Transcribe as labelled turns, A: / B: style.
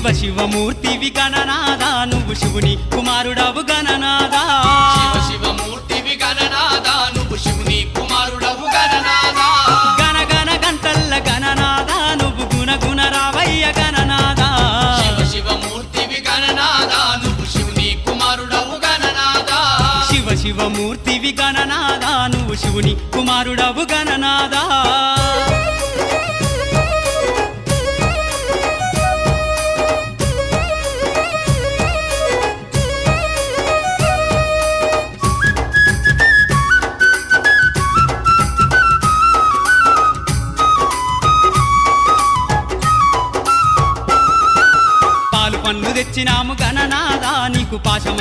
A: శివ శివమూర్తివి గణనాదా నువ్వు శివుని కుమారుడవు గణనాదా
B: శివ శివమూర్తివి గణనాదా నువ్వు శివుని కుమారుడవు గణనాదా
A: గణ గణ గంటల్ల గణనాదా నువ్వు గుణ గుణ రావయ్య గణనాదా
B: శివ శివమూర్తివి గణనాదా నువ్వు శివుని కుమారుడవు గణనాదా
A: శివ శివమూర్తివి గణనాదా నువ్వు శివుని కుమారుడవు గణనాదా పాలు పండ్లు తెచ్చినాము గణనాదా నీకు పాశమ